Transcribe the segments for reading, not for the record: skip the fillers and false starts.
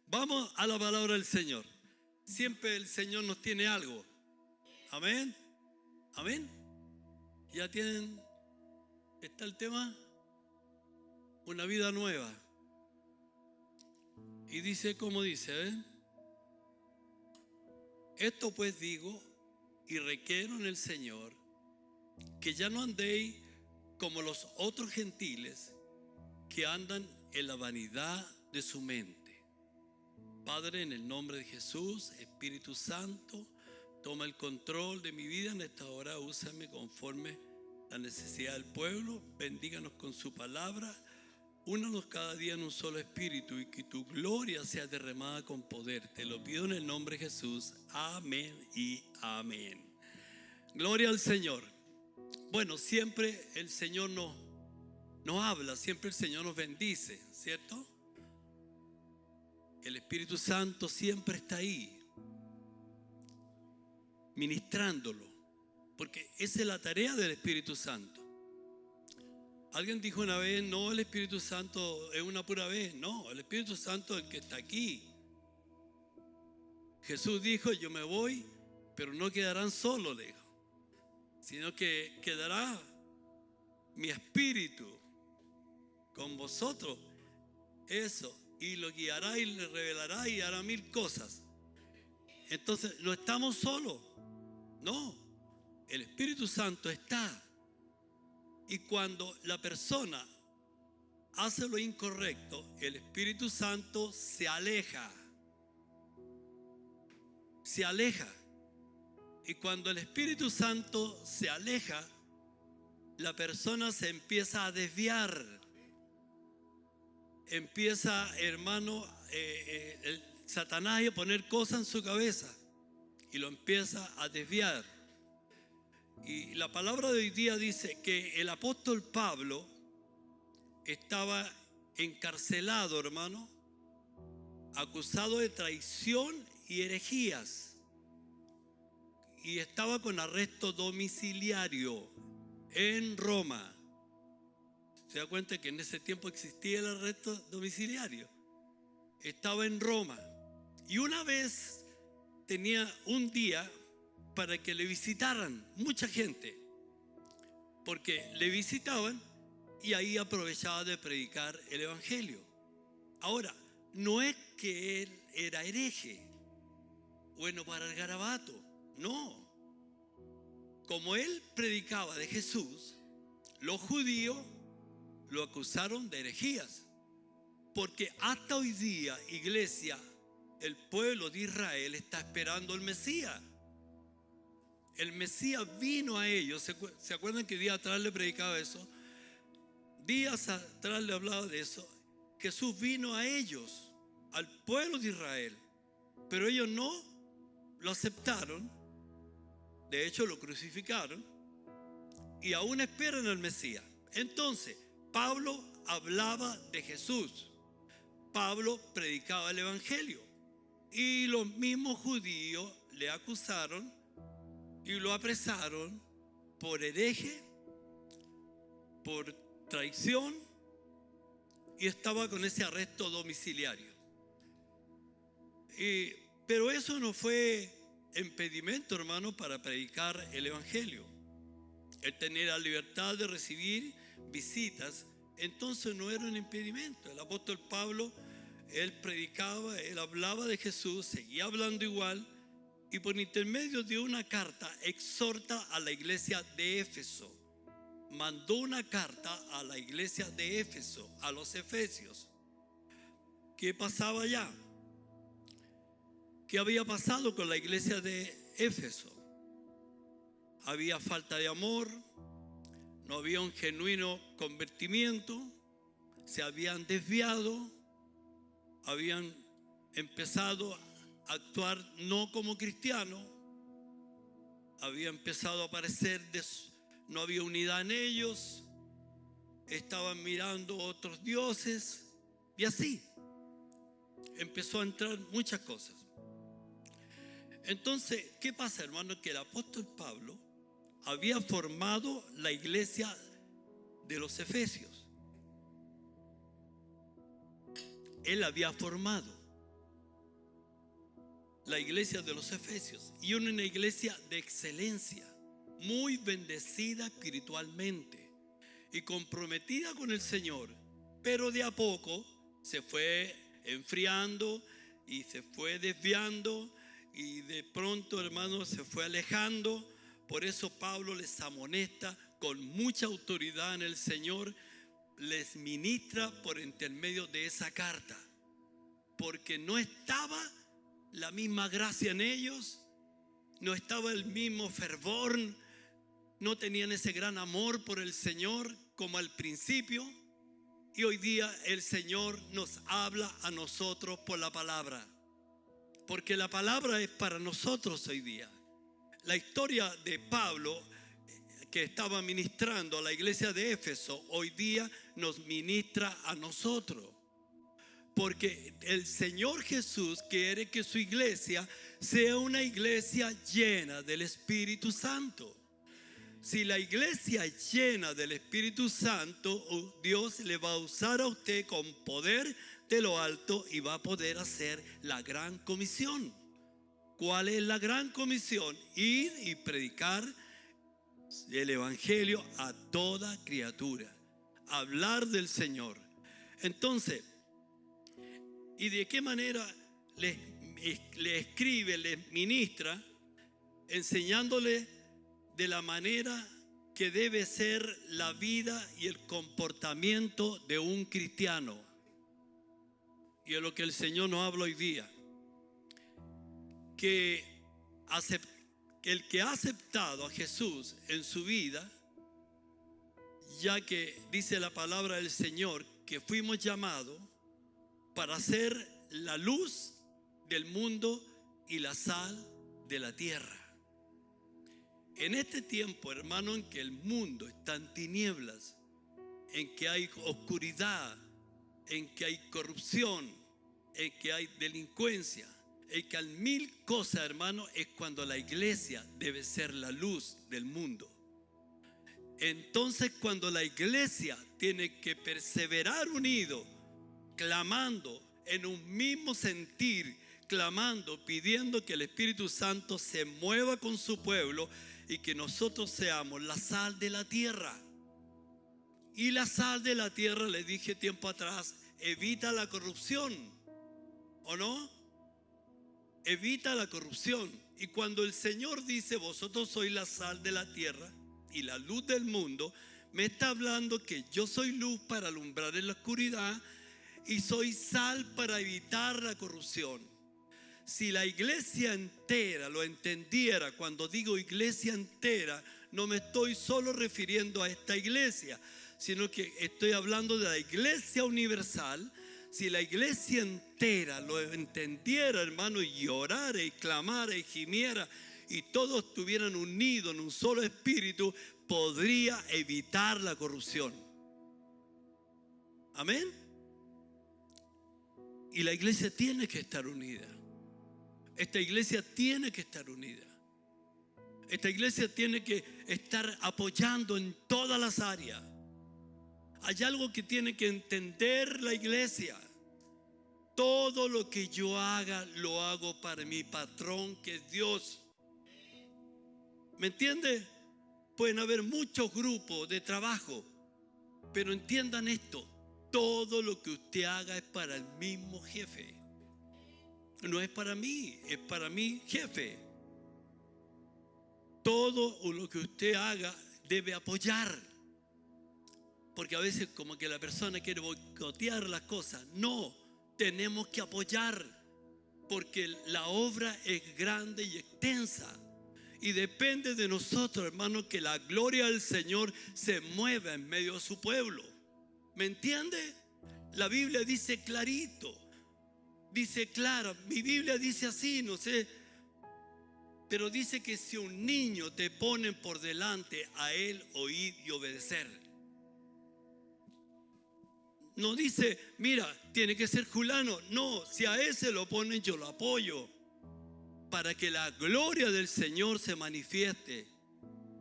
Vamos a la palabra del Señor. Siempre el Señor nos tiene algo. Amén. Amén. Ya tienen, está el tema, una vida nueva. Y dice como dice, esto pues digo y requiero en el Señor, que ya no andéis como los otros gentiles que andan en la vanidad de su mente. Padre, en el nombre de Jesús, Espíritu Santo, toma el control de mi vida en esta hora. Úsame conforme la necesidad del pueblo. Bendíganos con su palabra. Únanos cada día en un solo espíritu y que tu gloria sea derramada con poder. Te lo pido en el nombre de Jesús. Amén y amén. Gloria al Señor. Bueno, siempre el Señor nos habla, siempre el Señor nos bendice, ¿cierto? El Espíritu Santo siempre está ahí, ministrándolo, porque esa es la tarea del Espíritu Santo. Alguien dijo una vez, no, el Espíritu Santo es una pura vez. No, el Espíritu Santo es el que está aquí. Jesús dijo, yo me voy, pero no quedarán solos, le dijo, sino que quedará mi Espíritu con vosotros. Eso, y lo guiará y le revelará y hará mil cosas. Entonces, no estamos solos. No, el Espíritu Santo está. Y cuando la persona hace lo incorrecto, el Espíritu Santo se aleja. Se aleja. Y cuando el Espíritu Santo se aleja, la persona se empieza a desviar. Empieza, hermano, el Satanás a poner cosas en su cabeza y lo empieza a desviar. Y la palabra de hoy día dice que el apóstol Pablo estaba encarcelado, hermano, acusado de traición y herejías, y estaba con arresto domiciliario en Roma. Se da cuenta que en ese tiempo existía el arresto domiciliario. Estaba en Roma y una vez tenía un día para que le visitaran mucha gente, porque le visitaban y ahí aprovechaba de predicar el evangelio. Ahora, no es que él era hereje, bueno para el garabato, no. Como él predicaba de Jesús, los judíos lo acusaron de herejías, porque hasta hoy día, iglesia, el pueblo de Israel está esperando el Mesías. El Mesías vino a ellos. ¿Se acuerdan que días atrás le predicaba eso? Días atrás le hablaba de eso. Jesús vino a ellos, al pueblo de Israel, pero ellos no lo aceptaron. De hecho, lo crucificaron y aún esperan al Mesías. Entonces, Pablo hablaba de Jesús. Pablo predicaba el evangelio y los mismos judíos le acusaron y lo apresaron por hereje, por traición, y estaba con ese arresto domiciliario. Pero eso no fue impedimento, hermano, para predicar el evangelio. Él tenía la libertad de recibir visitas, entonces no era un impedimento. El apóstol Pablo, él predicaba, él hablaba de Jesús, seguía hablando igual, y por intermedio de una carta exhorta a la iglesia de Éfeso. Mandó una carta a la iglesia de Éfeso, a los efesios. ¿Qué pasaba allá? ¿Qué había pasado con la iglesia de Éfeso? Había falta de amor, no había un genuino convertimiento, se habían desviado, habían empezado a actuar no como cristianos, había empezado a aparecer, no había unidad en ellos, estaban mirando otros dioses y así empezó a entrar muchas cosas. Entonces, ¿qué pasa, hermano? Que el apóstol Pablo había formado la iglesia de los efesios. Él había formado la iglesia de los Efesios, y una iglesia de excelencia, muy bendecida espiritualmente y comprometida con el Señor, pero de a poco se fue enfriando y se fue desviando, y de pronto, hermanos, se fue alejando. Por eso Pablo les amonesta con mucha autoridad en el Señor, les ministra por intermedio de esa carta, porque no estaba la misma gracia en ellos, no estaba el mismo fervor, no tenían ese gran amor por el Señor como al principio. Y hoy día el Señor nos habla a nosotros por la palabra, porque la palabra es para nosotros hoy día. La historia de Pablo, que estaba ministrando a la iglesia de Éfeso, hoy día nos ministra a nosotros, porque el Señor Jesús quiere que su iglesia sea una iglesia llena del Espíritu Santo. Si la iglesia es llena del Espíritu Santo, Dios le va a usar a usted con poder de lo alto y va a poder hacer la gran comisión. ¿Cuál es la gran comisión? Ir y predicar el evangelio a toda criatura, hablar del Señor. Entonces, ¿y de qué manera le escribe, le ministra? Enseñándole de la manera que debe ser la vida y el comportamiento de un cristiano. Y es lo que el Señor nos habla hoy día, que el que ha aceptado a Jesús en su vida, ya que dice la palabra del Señor que fuimos llamados para ser la luz del mundo y la sal de la tierra. En este tiempo, hermano, en que el mundo está en tinieblas, en que hay oscuridad, en que hay corrupción, en que hay delincuencia, en que hay mil cosas, hermano, es cuando la iglesia debe ser la luz del mundo. Entonces, cuando la iglesia tiene que perseverar unido, clamando en un mismo sentir, clamando, pidiendo que el Espíritu Santo se mueva con su pueblo y que nosotros seamos la sal de la tierra. Y la sal de la tierra, le dije tiempo atrás, evita la corrupción, ¿o no? Evita la corrupción. Y cuando el Señor dice, vosotros sois la sal de la tierra y la luz del mundo, me está hablando que yo soy luz para alumbrar en la oscuridad y soy sal para evitar la corrupción. Si la iglesia entera lo entendiera, cuando digo iglesia entera, no me estoy solo refiriendo a esta iglesia, sino que estoy hablando de la iglesia universal. Si la iglesia entera lo entendiera, hermano, y orara y clamara y gimiera, y todos estuvieran unidos en un solo espíritu, podría evitar la corrupción. Amén. Y la iglesia tiene que estar unida. Esta iglesia tiene que estar unida. Esta iglesia tiene que estar apoyando en todas las áreas. Hay algo que tiene que entender la iglesia. Todo lo que yo haga, lo hago para mi patrón, que es Dios. ¿Me entiende? Pueden haber muchos grupos de trabajo, pero entiendan esto: todo lo que usted haga es para el mismo jefe. No es para mí, es para mi jefe. Todo lo que usted haga debe apoyar. Porque a veces como que la persona quiere boicotear las cosas. No, tenemos que apoyar, porque la obra es grande y extensa. Y depende de nosotros, hermanos, que la gloria del Señor se mueva en medio de su pueblo. ¿Me entiende? La Biblia dice clarito. Dice claro, mi Biblia dice así, no sé, pero dice que si un niño te ponen por delante, a él oír y obedecer. No dice, mira, tiene que ser fulano. No, si a ese lo ponen, yo lo apoyo. Para que la gloria del Señor se manifieste,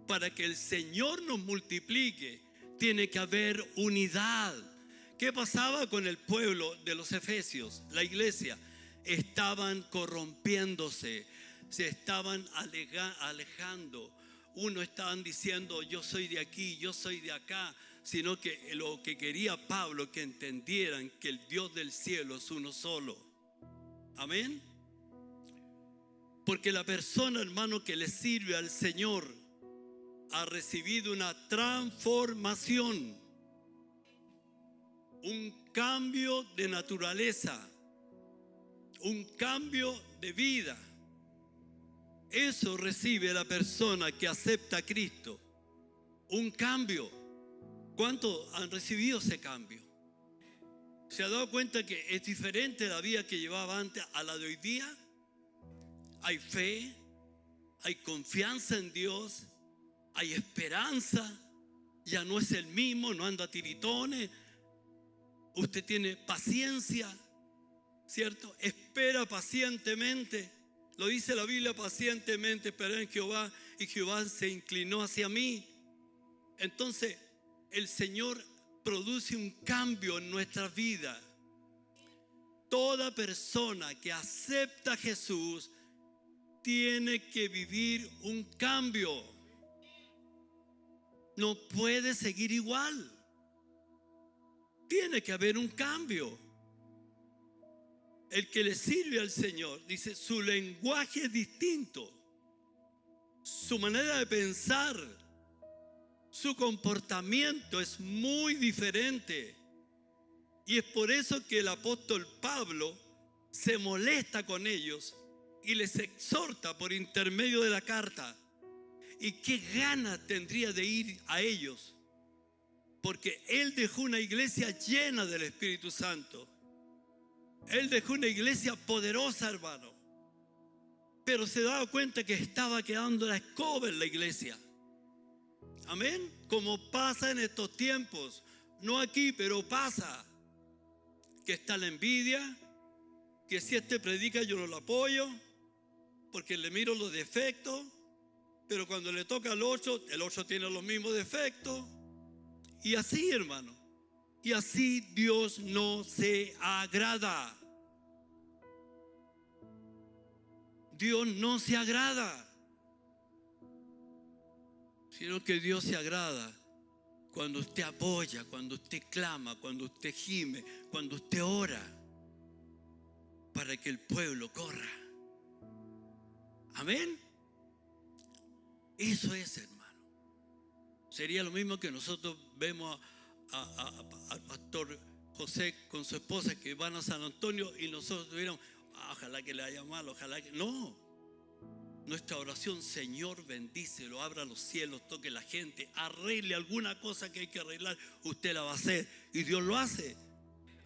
para que el Señor nos multiplique, tiene que haber unidad. ¿Qué pasaba con el pueblo de los efesios? La iglesia. Estaban corrompiéndose, se estaban alejando. Uno estaban diciendo yo soy de aquí, yo soy de acá, sino que lo que quería Pablo que entendieran que el Dios del cielo es uno solo. Amén. Porque la persona, hermano, que le sirve al Señor ha recibido una transformación, un cambio de naturaleza, un cambio de vida. Eso recibe la persona que acepta a Cristo, un cambio. ¿Cuántos han recibido ese cambio? ¿Se ha dado cuenta que es diferente la vida que llevaba antes a la de hoy día? Hay fe, hay confianza en Dios, hay esperanza. Ya no es el mismo, no anda a tiritones. Usted tiene paciencia, ¿cierto? Espera pacientemente. Lo dice la Biblia, pacientemente esperé en Jehová y Jehová se inclinó hacia mí. Entonces el Señor produce un cambio en nuestra vida. Toda persona que acepta a Jesús tiene que vivir un cambio. No puede seguir igual. Tiene que haber un cambio. El que le sirve al Señor, dice, su lenguaje es distinto, su manera de pensar, su comportamiento es muy diferente. Y es por eso que el apóstol Pablo se molesta con ellos y les exhorta por intermedio de la carta. Y qué ganas tendría de ir a ellos, porque él dejó una iglesia llena del Espíritu Santo. Él dejó una iglesia poderosa, hermano. Pero se daba cuenta que estaba quedando la escoba en la iglesia. Amén. Como pasa en estos tiempos. No aquí, pero pasa. Que está la envidia. Que si este predica yo no lo apoyo, porque le miro los defectos. Pero cuando le toca al otro, el otro tiene los mismos defectos. Y así, hermano. Y así Dios no se agrada. Dios no se agrada. Sino que Dios se agrada cuando usted apoya, cuando usted clama, cuando usted gime, cuando usted ora para que el pueblo corra. Amén. Eso es, hermano. Sería lo mismo que nosotros vemos al pastor José con su esposa que van a San Antonio y nosotros tuviéramos, ojalá que le haya mal, ojalá que... No. Nuestra oración, Señor, bendícelo, abra los cielos, toque la gente, arregle alguna cosa que hay que arreglar, usted la va a hacer y Dios lo hace.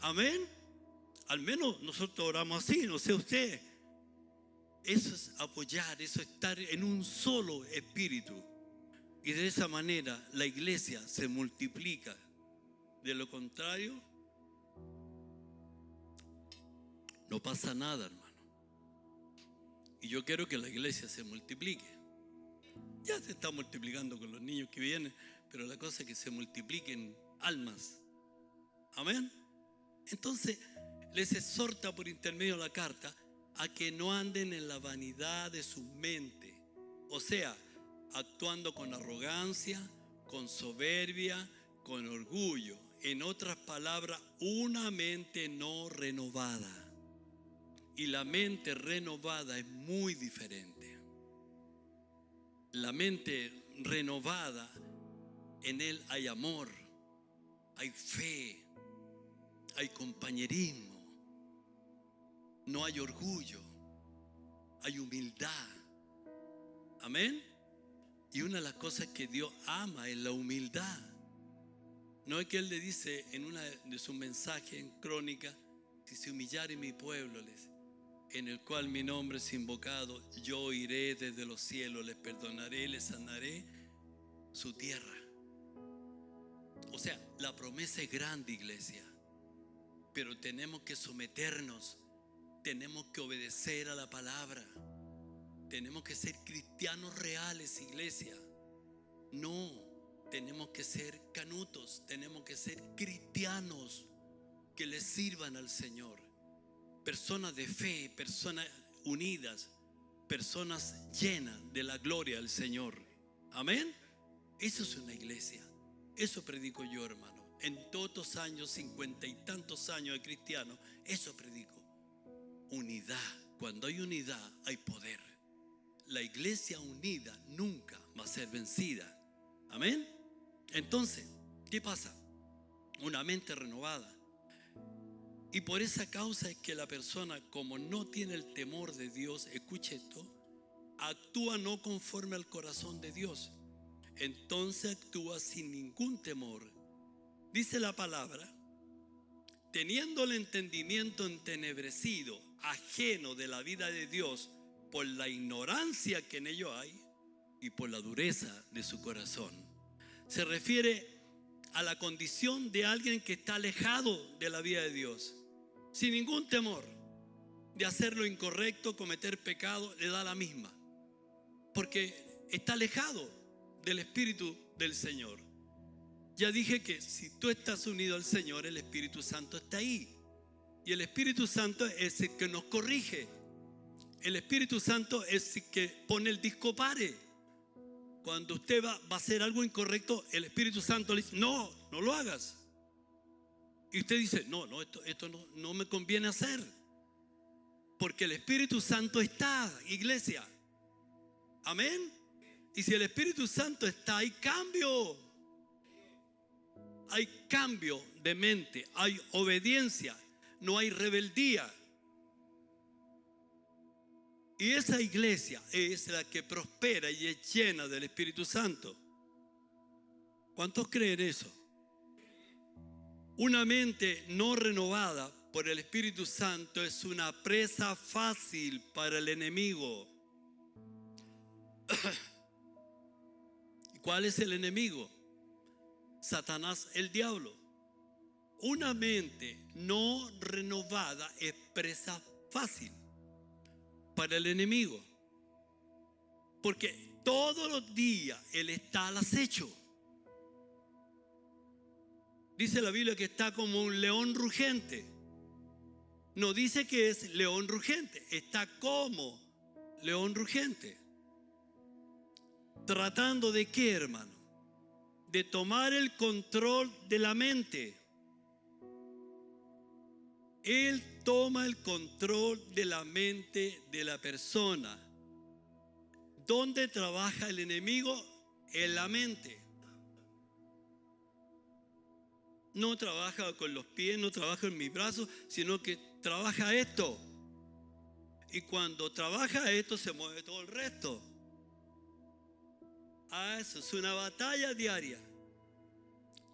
Amén. Al menos nosotros oramos así, no sé usted. Eso es apoyar, eso es estar en un solo espíritu. Y de esa manera la iglesia se multiplica. De lo contrario, no pasa nada, hermano. Y yo quiero que la iglesia se multiplique. Ya se está multiplicando con los niños que vienen, pero la cosa es que se multipliquen almas. Amén. Entonces les exhorta por intermedio de la carta a que no anden en la vanidad de su mente. O sea, actuando con arrogancia, con soberbia, con orgullo. En otras palabras, una mente no renovada. Y la mente renovada es muy diferente. La mente renovada, en él hay amor, hay fe, hay compañerismo, no hay orgullo, hay humildad. Amén. Y una de las cosas que Dios ama es la humildad. No es que Él le dice en una de sus mensajes en Crónica, si se humillare mi pueblo, en el cual mi nombre es invocado, yo iré desde los cielos, les perdonaré, les sanaré su tierra. O sea, la promesa es grande, iglesia, pero tenemos que someternos, tenemos que obedecer a la palabra, tenemos que ser cristianos reales, iglesia. No tenemos que ser canutos, tenemos que ser cristianos. que le sirvan al Señor. Personas de fe, personas unidas, personas llenas de la gloria del Señor. Amén. Eso es una iglesia. Eso predico yo, hermano. En todos estos años, 50 y tantos años de cristiano, eso predico. Unidad. Cuando hay unidad, hay poder. La iglesia unida nunca va a ser vencida. Amén. Entonces, ¿qué pasa? Una mente renovada. Y por esa causa es que la persona, como no tiene el temor de Dios, escuche esto, actúa no conforme al corazón de Dios. Entonces actúa sin ningún temor. Dice la palabra, teniendo el entendimiento entenebrecido, ajeno de la vida de Dios, por la ignorancia que en ello hay y por la dureza de su corazón. Se refiere a la condición de alguien que está alejado de la vida de Dios, sin ningún temor de hacer lo incorrecto, cometer pecado, le da la misma, porque está alejado del Espíritu del Señor. Ya dije que si tú estás unido al Señor, el Espíritu Santo está ahí. Y el Espíritu Santo es el que nos corrige. El Espíritu Santo es el que pone el disco pare. Cuando usted va a hacer algo incorrecto, el Espíritu Santo le dice, no lo hagas. Y usted dice, esto no me conviene hacer. Porque el Espíritu Santo está, iglesia. Amén. Y si el Espíritu Santo está, hay cambio. Hay cambio de mente, hay obediencia, no hay rebeldía. Y esa iglesia es la que prospera y es llena del Espíritu Santo. ¿Cuántos creen eso? Una mente no renovada por el Espíritu Santo es una presa fácil para el enemigo. ¿Cuál es el enemigo? Satanás, el diablo. Una mente no renovada es presa fácil para el enemigo, porque todos los días él está al acecho. Dice la Biblia que está como un león rugente. No dice que es león rugente, está como león rugente. ¿Tratando de qué, hermano? De tomar el control de la mente. Él toma el control de la mente de la persona. ¿Dónde trabaja el enemigo? En la mente. No trabaja con los pies, no trabaja en mis brazos, sino que trabaja esto. Y cuando trabaja esto, se mueve todo el resto. Eso es una batalla diaria.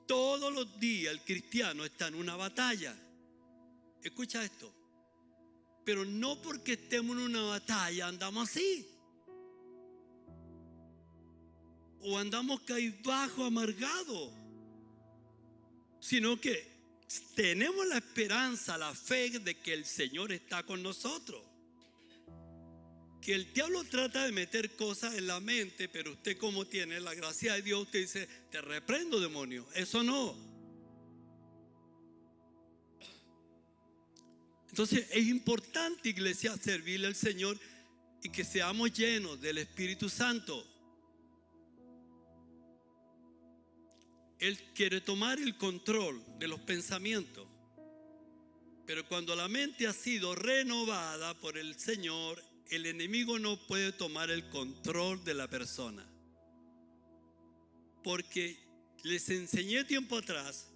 Todos los días el cristiano está en una batalla. Escucha esto. Pero no porque estemos en una batalla andamos así. O andamos cabizbajo, amargado. Sino que tenemos la esperanza, la fe de que el Señor está con nosotros. Que el diablo trata de meter cosas en la mente, pero usted, como tiene la gracia de Dios, usted dice, te reprendo, demonio. Eso no. Entonces es importante, iglesia, servirle al Señor y que seamos llenos del Espíritu Santo. Él quiere tomar el control de los pensamientos. Pero cuando la mente ha sido renovada por el Señor, el enemigo no puede tomar el control de la persona. Porque les enseñé tiempo atrás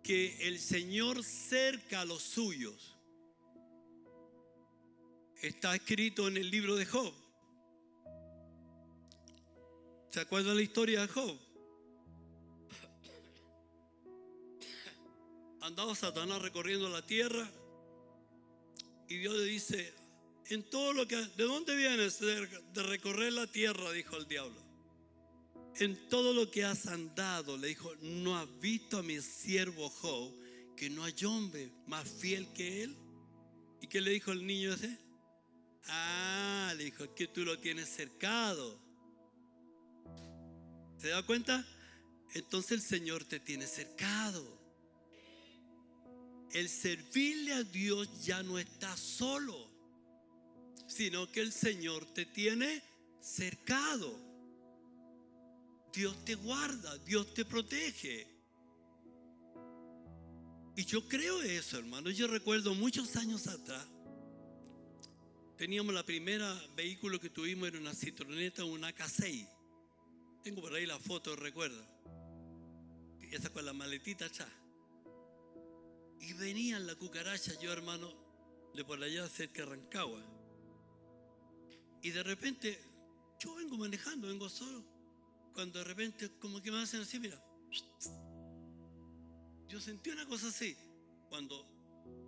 que el Señor cerca a los suyos. Está escrito en el libro de Job. ¿Se acuerdan la historia de Job? Andaba Satanás recorriendo la tierra y Dios le dice, en todo lo que, ¿de dónde vienes? De recorrer la tierra, dijo el diablo. En todo lo que has andado, le dijo, ¿no has visto a mi siervo Job, que no hay hombre más fiel que él? ¿Y qué le dijo el niño ese? Le dijo, es que tú lo tienes cercado. ¿Se da cuenta? Entonces el Señor te tiene cercado. el servirle a Dios ya no está solo, sino que el Señor te tiene cercado. Dios te guarda, Dios te protege. Y yo creo eso, hermano. Yo recuerdo muchos años atrás, teníamos la primera vehículo que tuvimos, era una Citroneta, una K6. Tengo por ahí la foto, recuerdo. Esa con la maletita atrás. Y venían la cucaracha, yo, hermano, de por allá cerca de Rancagua. Y de repente, yo vengo manejando, vengo solo. Cuando de repente, como que me hacen así, mira. Yo sentí una cosa así. Cuando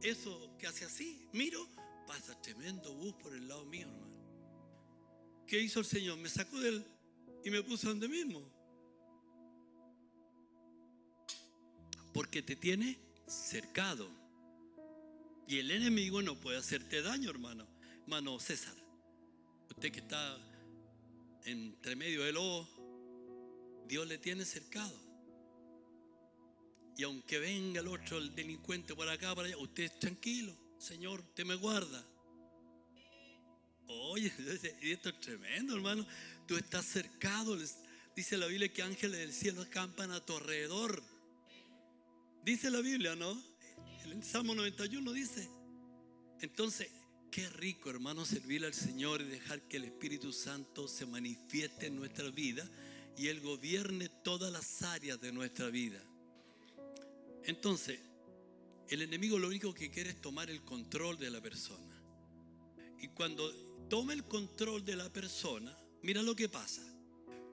eso que hace así, miro, pasa tremendo bus por el lado mío, hermano. ¿Qué hizo el Señor? Me sacó de él y me puso donde mismo. Porque te tiene cercado. Y el enemigo no puede hacerte daño, hermano. Hermano César, usted que está entre medio del lobo, Dios le tiene cercado. Y aunque venga el otro, el delincuente por acá, por allá, usted es tranquilo. Señor, usted me guarda. Oye, esto es tremendo, hermano. Tú estás cercado. Dice la Biblia que ángeles del cielo acampan a tu alrededor. Dice la Biblia, ¿no? En el Salmo 91 dice. Entonces, qué rico, hermano, servirle al Señor y dejar que el Espíritu Santo se manifieste en nuestra vida y Él gobierne todas las áreas de nuestra vida. Entonces, el enemigo lo único que quiere es tomar el control de la persona. Y cuando toma el control de la persona, mira lo que pasa.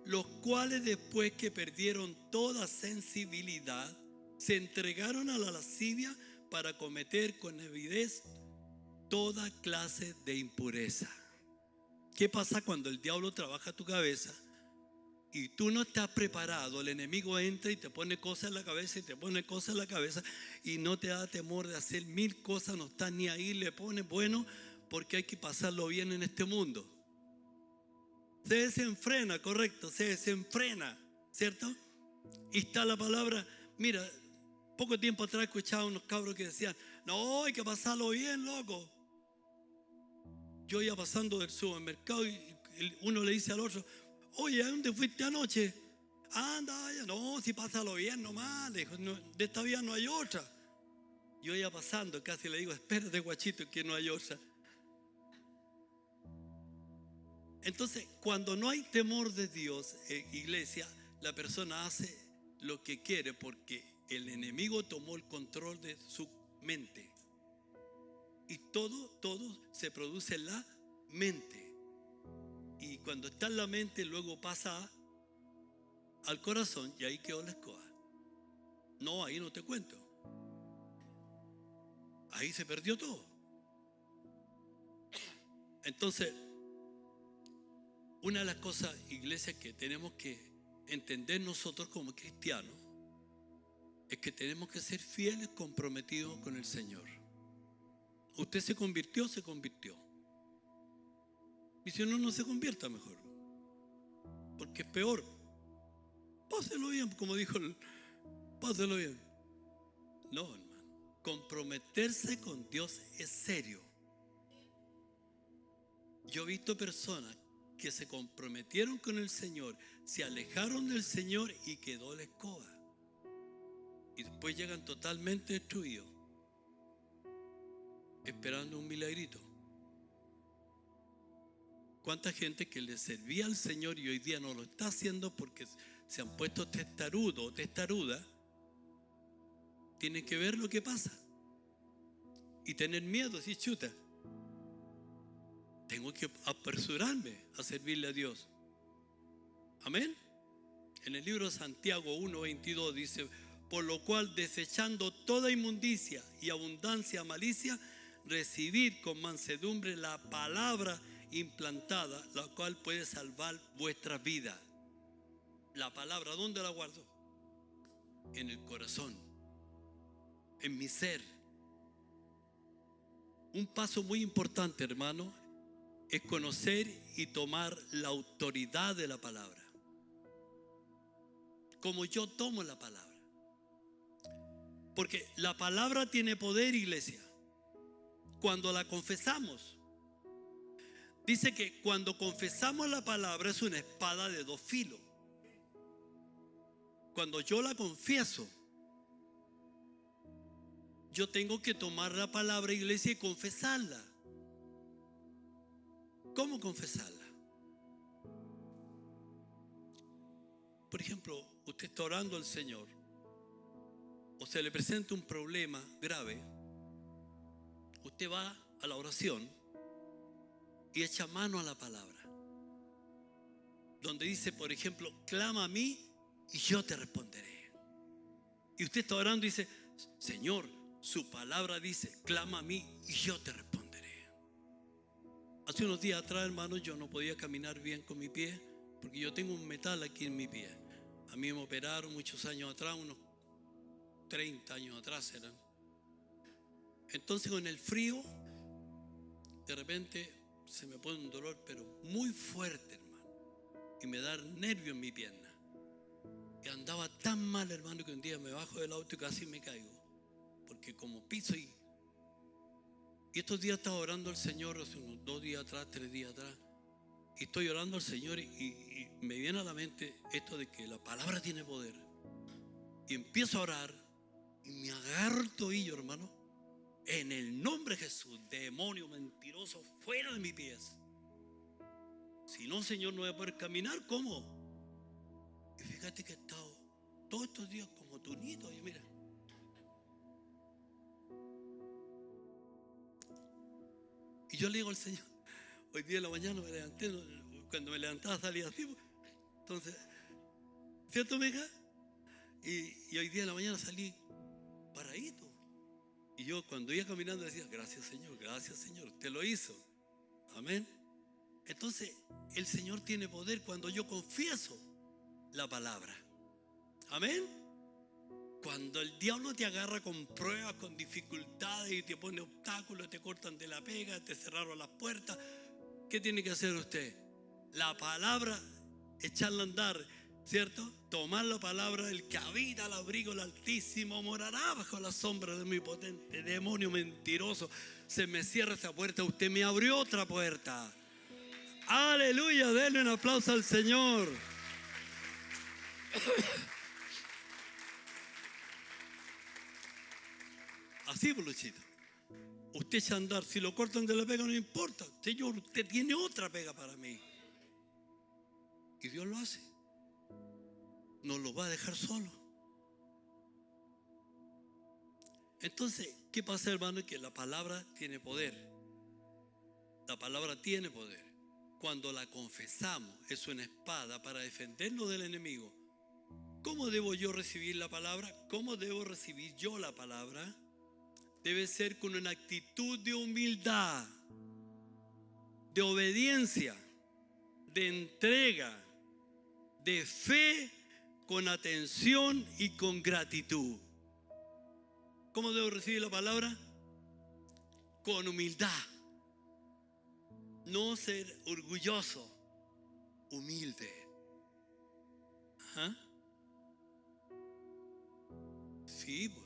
Los cuales después que perdieron toda sensibilidad, se entregaron a la lascivia para cometer con avidez toda clase de impureza. ¿Qué pasa cuando el diablo trabaja tu cabeza y tú no estás preparado? El enemigo entra y te pone cosas en la cabeza y te pone cosas en la cabeza y no te da temor de hacer mil cosas, no estás ni ahí, le pones bueno porque hay que pasarlo bien en este mundo. Se desenfrena, correcto, se desenfrena, ¿cierto? Y está la palabra, mira, poco tiempo atrás escuchaba unos cabros que decían, no, hay que pasarlo bien, loco. Yo iba pasando del supermercado y uno le dice al otro, oye, ¿a dónde fuiste anoche? Anda, vaya. No, si pásalo bien nomás. Le dijo, no, de esta vida no hay otra. Yo iba pasando, casi le digo, espérate, guachito, que no hay otra. Entonces, cuando no hay temor de Dios, iglesia, la persona hace lo que quiere porque el enemigo tomó el control de su mente. Y todo se produce en la mente. Y cuando está en la mente, luego pasa al corazón y ahí quedó la escoba. No, ahí no te cuento. Ahí se perdió todo. Entonces, una de las cosas, iglesia, que tenemos que entender nosotros como cristianos es que tenemos que ser fieles, comprometidos con el Señor. Usted se convirtió. Y si uno no se convierta, mejor. Porque es peor. Páselo bien, como dijo páselo bien. No, hermano. Comprometerse con Dios es serio. Yo he visto personas que se comprometieron con el Señor, se alejaron del Señor y quedó la escoba. Y después llegan totalmente destruidos, esperando un milagrito. ¿Cuánta gente que le servía al Señor y hoy día no lo está haciendo porque se han puesto testarudo o testaruda? Tienen que ver lo que pasa y tener miedo, decir, chuta, tengo que apresurarme a servirle a Dios. Amén. En el libro de Santiago 1:22 dice, por lo cual desechando toda inmundicia y abundancia malicia, recibid con mansedumbre la palabra implantada, la cual puede salvar vuestra vida. La palabra, ¿dónde la guardo? En el corazón, en mi ser. Un paso muy importante, hermano, es conocer y tomar la autoridad de la palabra. Como yo tomo la palabra. Porque la palabra tiene poder, iglesia. Cuando la confesamos. Dice que cuando confesamos la palabra es una espada de dos filos. Cuando yo la confieso, yo tengo que tomar la palabra, iglesia, y confesarla. ¿Cómo confesarla? Por ejemplo, usted está orando al Señor, o se le presenta un problema grave. Usted va a la oración y echa mano a la palabra, donde dice, por ejemplo, clama a mí y yo te responderé. Y usted está orando y dice, Señor, su palabra dice, clama a mí y yo te responderé. Hace unos días atrás, hermanos, yo no podía caminar bien con mi pie, porque yo tengo un metal aquí en mi pie. A mí me operaron muchos años atrás, unos 30 años atrás eran. Entonces con el frío, de repente se me pone un dolor, pero muy fuerte, hermano, y me da nervio en mi pierna. Y andaba tan mal, hermano, que un día me bajo del auto y casi me caigo, porque como piso y estos días estaba orando al Señor, hace unos 2 días atrás, 3 días atrás, y estoy orando al Señor y me viene a la mente esto de que la palabra tiene poder. Y empiezo a orar y me agarro el tobillo, hermano. En el nombre de Jesús, demonio mentiroso, fuera de mis pies. Si no, Señor, no voy a poder caminar. ¿Cómo? Y fíjate que he estado todos estos días como tunito. Y mira, y yo le digo al Señor, hoy día en la mañana me levanté, cuando me levantaba salía así. Entonces, ¿cierto, mija? Y hoy día en la mañana salí paradito. Y yo cuando iba caminando decía, gracias Señor, usted lo hizo. Amén. Entonces, el Señor tiene poder cuando yo confieso la palabra. Amén. Cuando el diablo te agarra con pruebas, con dificultades y te pone obstáculos, te cortan de la pega, te cerraron las puertas, ¿qué tiene que hacer usted? La palabra, echarla a andar, ¿cierto? Tomar la palabra, el que habita al abrigo del Altísimo morará bajo la sombra de mi potente. Demonio mentiroso, se me cierra esta puerta, usted me abrió otra puerta. Aleluya, denle un aplauso al Señor. Así, Luchito. Usted echa a andar, si lo cortan de la pega no importa. Señor, usted tiene otra pega para mí. Y Dios lo hace. No lo va a dejar solo. Entonces, ¿qué pasa, hermano? Que la palabra tiene poder. La palabra tiene poder. Cuando la confesamos, es una espada para defendernos del enemigo. ¿Cómo debo yo recibir la palabra? ¿Cómo debo recibir yo la palabra? Debe ser con una actitud de humildad, de obediencia, de entrega, de fe, con atención y con gratitud. ¿Cómo debo recibir la palabra? Con humildad. No ser orgulloso, humilde. ¿Ah? Sí, pues.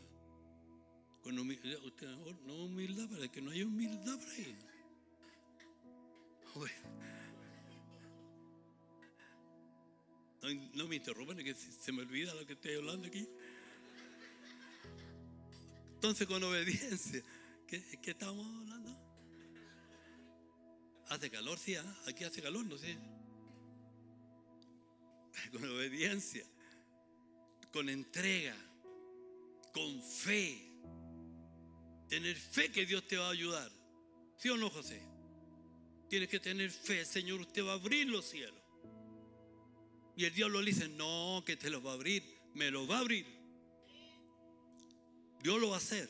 Con humildad, usted mejor no humildad, para que no haya humildad por ahí. No me interrumpan, que se me olvida lo que estoy hablando aquí. Entonces, con obediencia, ¿qué estamos hablando? Hace calor, sí, ¿eh? Aquí hace calor, no sé. Con obediencia, con entrega, con fe. Tener fe que Dios te va a ayudar. ¿Sí o no, José? Tienes que tener fe. Señor, usted va a abrir los cielos. Y el diablo le dice, no, que te los va a abrir. Me los va a abrir. Dios lo va a hacer.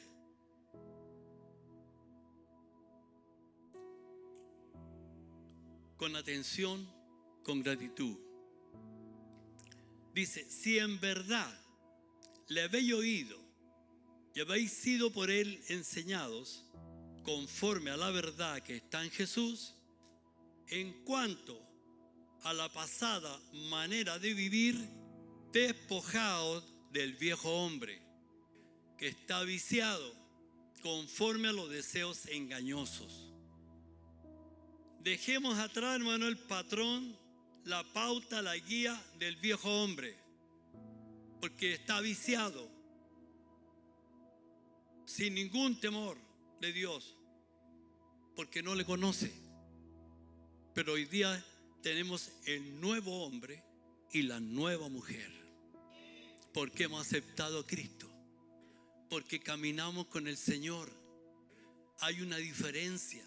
Con atención, con gratitud. Dice, si en verdad le habéis oído y habéis sido por él enseñados conforme a la verdad que está en Jesús, en cuanto a la pasada manera de vivir, despojaos del viejo hombre, que está viciado conforme a los deseos engañosos. Dejemos atrás, hermano, el patrón, la pauta, la guía del viejo hombre, porque está viciado, sin ningún temor de Dios, porque no le conoce. Pero hoy día tenemos el nuevo hombre y la nueva mujer, porque hemos aceptado a Cristo, porque caminamos con el Señor. Hay una diferencia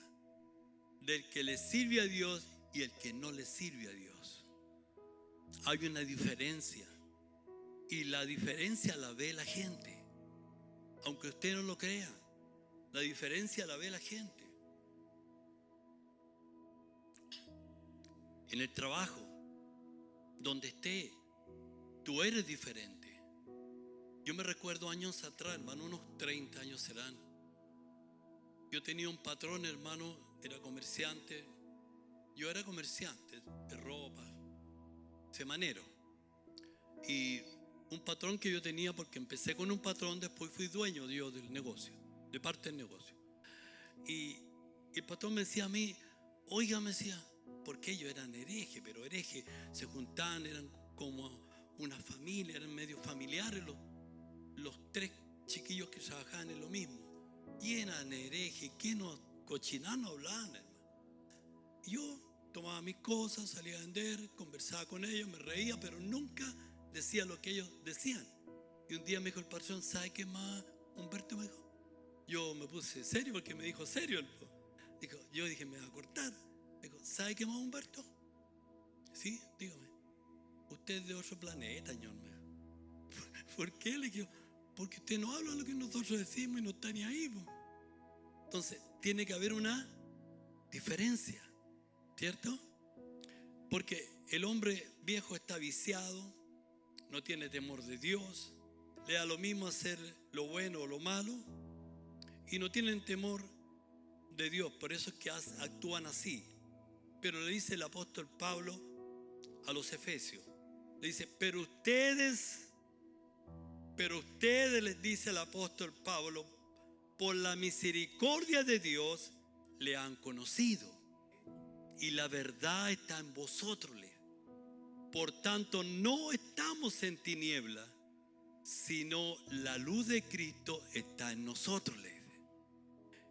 del que le sirve a Dios y el que no le sirve a Dios. Hay una diferencia, y la diferencia la ve la gente. Aunque usted no lo crea, la diferencia la ve la gente. En el trabajo, donde esté, tú eres diferente. Yo me recuerdo años atrás, hermano, unos 30 años serán. Yo tenía un patrón, hermano, era comerciante. Yo era comerciante de ropa, semanero. Y un patrón que yo tenía, porque empecé con un patrón, después fui dueño yo del negocio, de parte del negocio. Y el patrón me decía a mí, oiga, me decía, porque ellos eran herejes, pero herejes se juntaban, eran como una familia, eran medio familiares los tres chiquillos que trabajaban en lo mismo. Y eran herejes, que no, cochinanos hablaban, hermano. Y yo tomaba mis cosas, salía a vender, conversaba con ellos, me reía, pero nunca decía lo que ellos decían. Y un día me dijo el patrón, ¿sabe qué más, Humberto? Me dijo. Yo me puse serio porque me dijo serio. Yo dije, me va a cortar. Me dijo, ¿sabe qué más, Humberto? Sí, dígame. Usted es de otro planeta, señor. ¿Por qué? Le digo, porque usted no habla lo que nosotros decimos y no está ni ahí. Entonces, tiene que haber una diferencia, ¿cierto? Porque el hombre viejo está viciado, no tiene temor de Dios, le da lo mismo hacer lo bueno o lo malo, y no tienen temor de Dios. Por eso es que actúan así. Pero le dice el apóstol Pablo a los efesios, le dice, pero ustedes, les dice el apóstol Pablo, por la misericordia de Dios le han conocido, y la verdad está en vosotros. Por tanto, no estamos en tiniebla, sino la luz de Cristo está en nosotros, le dice.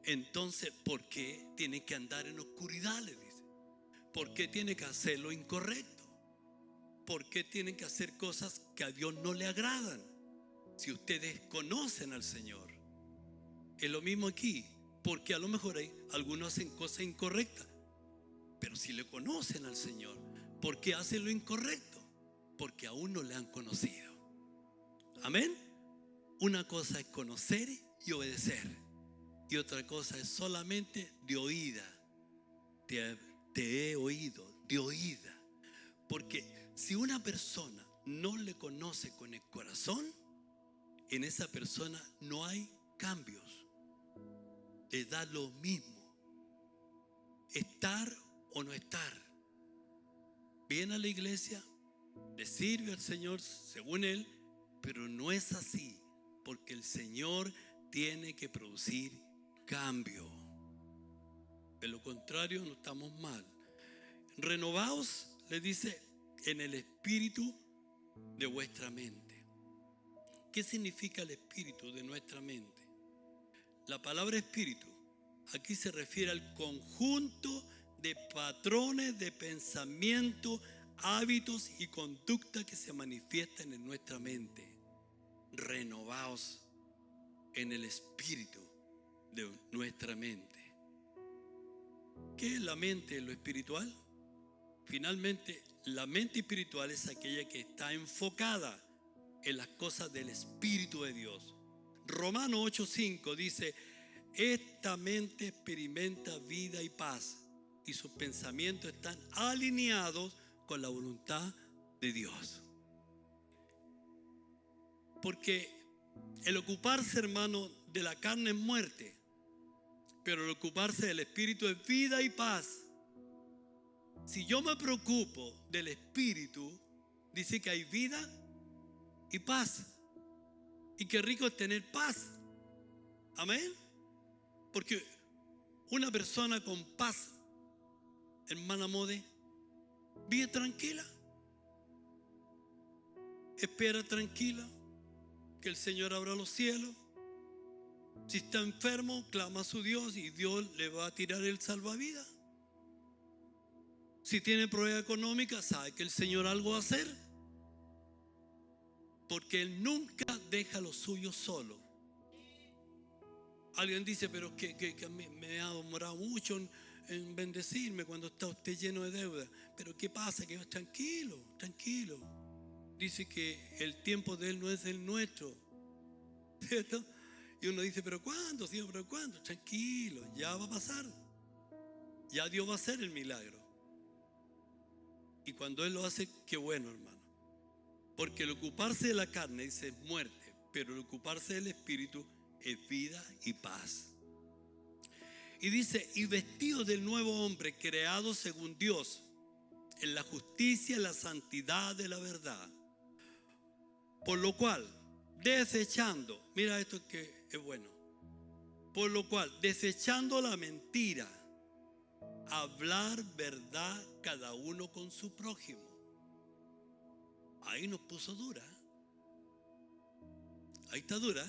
Entonces, ¿por qué tiene que andar en oscuridad? Le dice. ¿Por qué tiene que hacer lo incorrecto? ¿Por qué tienen que hacer cosas que a Dios no le agradan? Si ustedes conocen al Señor. Es lo mismo aquí, porque a lo mejor algunos hacen cosas incorrectas, pero si le conocen al Señor, ¿por qué hacen lo incorrecto? Porque aún no le han conocido. Amén. Una cosa es conocer y obedecer, y otra cosa es solamente de oída. Te he oído, de oída. Porque si una persona no le conoce con el corazón, en esa persona no hay cambios. Le da lo mismo estar o no estar. Viene a la iglesia, le sirve al Señor según él, pero no es así, porque el Señor tiene que producir cambio. De lo contrario, no estamos mal. Renovaos, le dice, en el espíritu de vuestra mente. ¿Qué significa el espíritu de nuestra mente? La palabra espíritu aquí se refiere al conjunto de patrones de pensamiento, hábitos y conducta que se manifiestan en nuestra mente. Renovaos en el espíritu de nuestra mente. ¿Qué es la mente en lo espiritual? Finalmente, la mente espiritual es aquella que está enfocada en las cosas del Espíritu de Dios. Romanos 8:5 dice, esta mente experimenta vida y paz, y sus pensamientos están alineados con la voluntad de Dios. Porque el ocuparse, hermano, de la carne es muerte, pero el ocuparse del Espíritu es vida y paz. Si yo me preocupo del Espíritu, dice que hay vida y paz. Y qué rico es tener paz. Amén. Porque una persona con paz, hermana Mode, vive tranquila, espera tranquila que el Señor abra los cielos. Si está enfermo, clama a su Dios y Dios le va a tirar el salvavidas. Si tiene prueba económica, sabe que el Señor algo va a hacer, porque Él nunca deja lo suyo solo. Alguien dice, pero que a mí me ha demorado mucho en bendecirme cuando está usted lleno de deuda. Pero ¿qué pasa? Que tranquilo, tranquilo. Dice que el tiempo de Él no es el nuestro, ¿cierto? Y uno dice, pero ¿cuándo, Señor? ¿Pero cuándo? Tranquilo, ya va a pasar. Ya Dios va a hacer el milagro. Y cuando Él lo hace, qué bueno, hermano. Porque el ocuparse de la carne, dice, es muerte. Pero el ocuparse del Espíritu es vida y paz. Y dice, y vestidos del nuevo hombre, creado según Dios, en la justicia y la santidad de la verdad. Por lo cual, desechando, mira esto que es bueno. Por lo cual, desechando la mentira, hablar verdad cada uno con su prójimo. Ahí nos puso dura. Ahí está dura.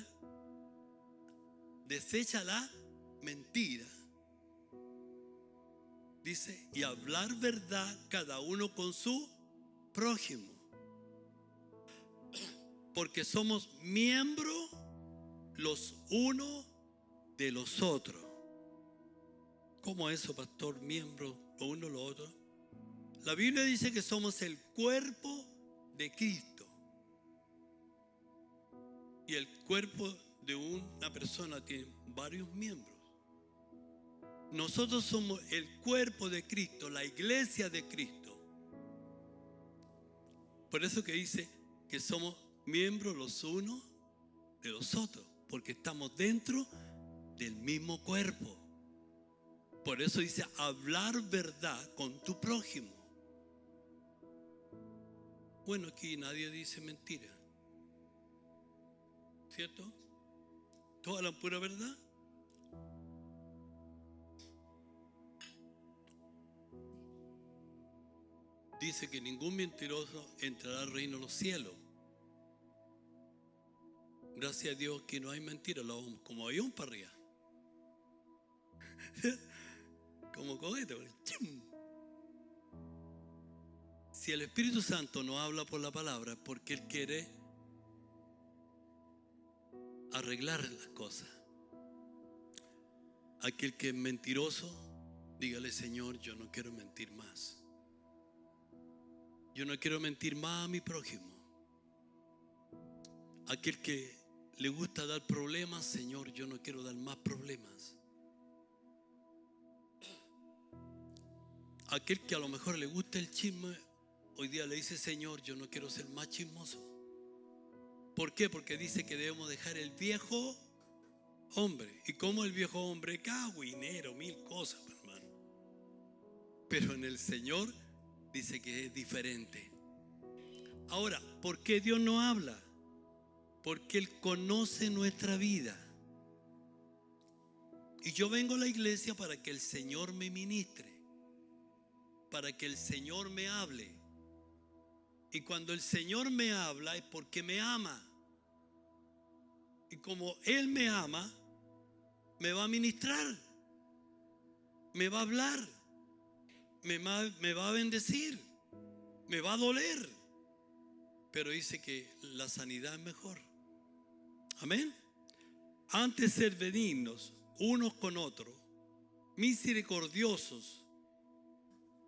Desecha la mentira. Dice, y hablar verdad cada uno con su prójimo. Porque somos miembros los unos de los otros. ¿Cómo eso, pastor? Miembros los unos de los otros. La Biblia dice que somos el cuerpo de Cristo. Y el cuerpo de una persona tiene varios miembros. Nosotros somos el cuerpo de Cristo, la iglesia de Cristo. Por eso que dice que somos miembros los unos de los otros, porque estamos dentro del mismo cuerpo. Por eso dice hablar verdad con tu prójimo. Bueno, aquí nadie dice mentira, ¿cierto? Todos hablan pura verdad. Dice que ningún mentiroso entrará al reino de los cielos. Gracias a Dios que no hay mentira, lo vamos como avión para arriba. Como cohete. Si el Espíritu Santo no habla por la palabra, es porque Él quiere arreglar las cosas. Aquel que es mentiroso, dígale, Señor, yo no quiero mentir más. Yo no quiero mentir más a mi prójimo. Aquel que le gusta dar problemas, Señor, yo no quiero dar más problemas. Aquel que a lo mejor le gusta el chisme, hoy día le dice, Señor, yo no quiero ser más chismoso. ¿Por qué? Porque dice que debemos dejar el viejo hombre. ¿Y cómo el viejo hombre? Cagüinero, mil cosas, hermano. Pero en el Señor dice que es diferente. Ahora, ¿por qué Dios no habla? Porque Él conoce nuestra vida. Y yo vengo a la iglesia para que el Señor me ministre, para que el Señor me hable. Y cuando el Señor me habla es porque me ama. Y como Él me ama, me va a ministrar, me va a hablar, me va a bendecir, me va a doler. Pero dice que la sanidad es mejor. Amén. Antes ser benignos unos con otros, misericordiosos,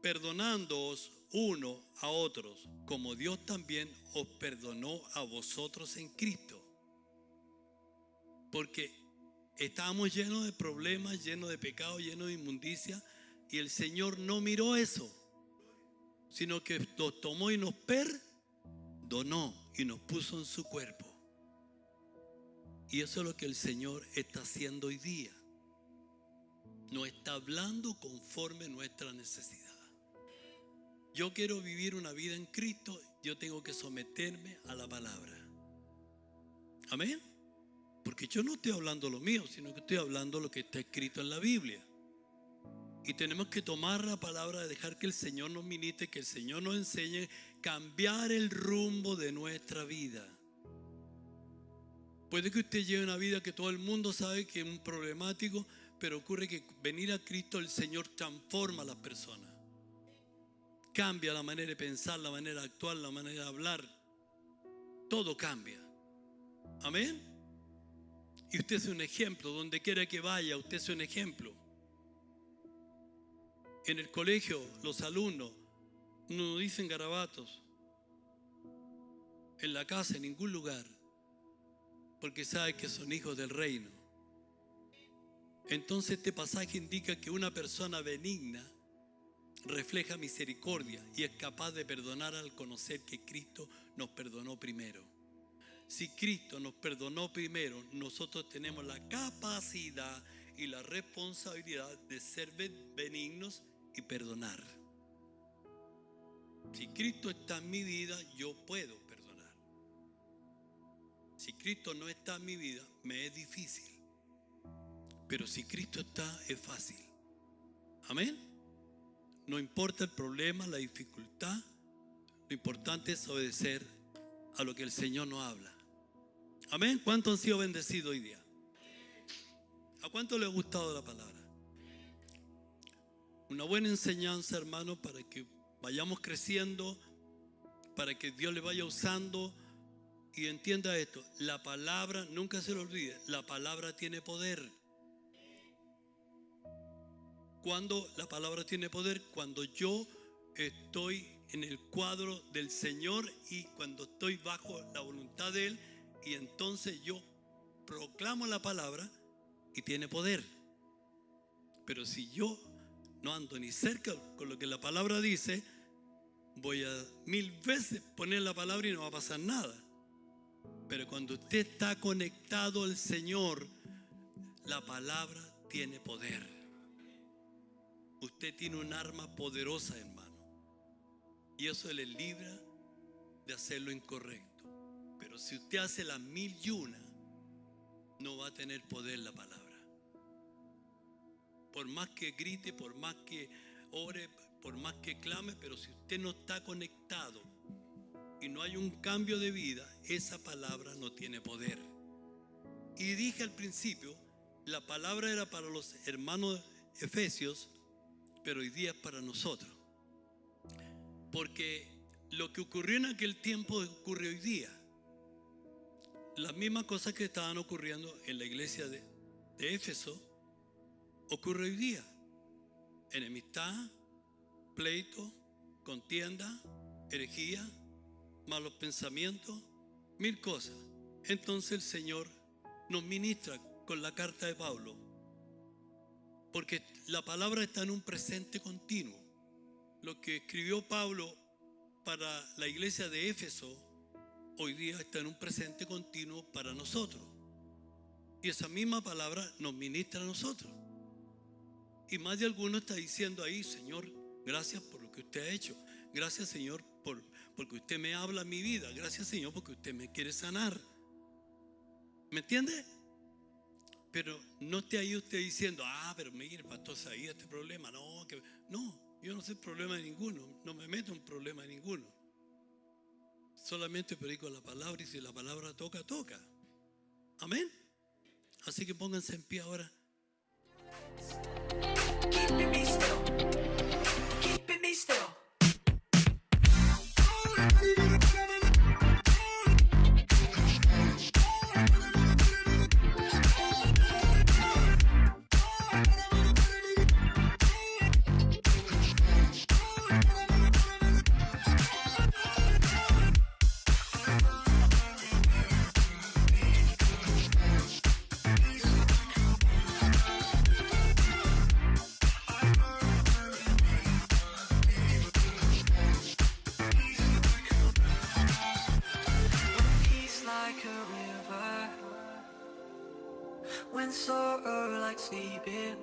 perdonándoos unos a otros, como Dios también os perdonó a vosotros en Cristo. Porque estábamos llenos de problemas, llenos de pecados, llenos de inmundicia, y el Señor no miró eso, sino que nos tomó y nos perdonó y nos puso en su cuerpo. Y eso es lo que el Señor está haciendo hoy día. Nos está hablando conforme nuestra necesidad. Yo quiero vivir una vida en Cristo, yo tengo que someterme a la palabra. Amén. porque yo no estoy hablando lo mío, sino que estoy hablando lo que está escrito en la Biblia. Y tenemos que tomar la palabra, dejar que el Señor nos ministre, que el Señor nos enseñe, cambiar el rumbo de nuestra vida. Puede que usted lleve una vida que todo el mundo sabe que es un problemático, pero ocurre que venir a Cristo, el Señor transforma a las personas. Cambia la manera de pensar, la manera de actuar, la manera de hablar. Todo cambia. Amén. Y usted es un ejemplo, donde quiera que vaya, usted es un ejemplo. En el colegio, los alumnos no dicen garabatos. En la casa, en ningún lugar. Porque saben que son hijos del reino. Entonces este pasaje indica que una persona benigna refleja misericordia y es capaz de perdonar al conocer que Cristo nos perdonó primero. Si Cristo nos perdonó primero, nosotros tenemos la capacidad y la responsabilidad de ser benignos y perdonar. Si Cristo está en mi vida, yo puedo perdonar. Si Cristo no está en mi vida, me es difícil. Pero si Cristo está, es fácil. Amén. No importa el problema, la dificultad, lo importante es obedecer a lo que el Señor nos habla. Amén. ¿Cuántos han sido bendecidos hoy día? ¿A cuánto les ha gustado la palabra? Una buena enseñanza, hermano, para que vayamos creciendo, para que Dios le vaya usando. Y entienda esto, la palabra, nunca se lo olvide, la palabra tiene poder. Cuando la palabra tiene poder, cuando yo estoy en el cuadro del Señor y cuando estoy bajo la voluntad de Él, y entonces yo proclamo la palabra y tiene poder. Pero si yo no ando ni cerca con lo que la palabra dice, voy a 1000 veces poner la palabra y no va a pasar nada. Pero cuando usted está conectado al Señor, la palabra tiene poder. Usted tiene un arma poderosa, hermano. Y eso le libra de hacer lo incorrecto. Pero si usted hace las 1001, no va a tener poder la palabra. Por más que grite, por más que ore, por más que clame, pero si usted no está conectado y no hay un cambio de vida, esa palabra no tiene poder. Y dije al principio, la palabra era para los hermanos efesios, pero hoy día es para nosotros. Porque lo que ocurrió en aquel tiempo ocurre hoy día. Las mismas cosas que estaban ocurriendo en la iglesia de Éfeso ocurre hoy día. Enemistad, pleito, contienda, herejía, malos pensamientos, 1000 cosas. Entonces el Señor nos ministra con la carta de Pablo, porque la palabra está en un presente continuo. Lo que escribió Pablo para la iglesia de Éfeso hoy día está en un presente continuo para nosotros, y esa misma palabra nos ministra a nosotros. Y más de alguno está diciendo ahí: Señor, gracias por lo que usted ha hecho. Gracias, Señor, porque usted me habla en mi vida. Gracias, Señor, porque usted me quiere sanar. ¿Me entiende? Pero no esté ahí usted diciendo: pero mire, el pastor sabía este problema. No, yo no sé problema de ninguno. No me meto en problema de ninguno. Solamente predico la palabra, y si la palabra toca, toca. Amén. Así que pónganse en pie ahora. Keeping me still, keeping me still. When sorrow like sleeping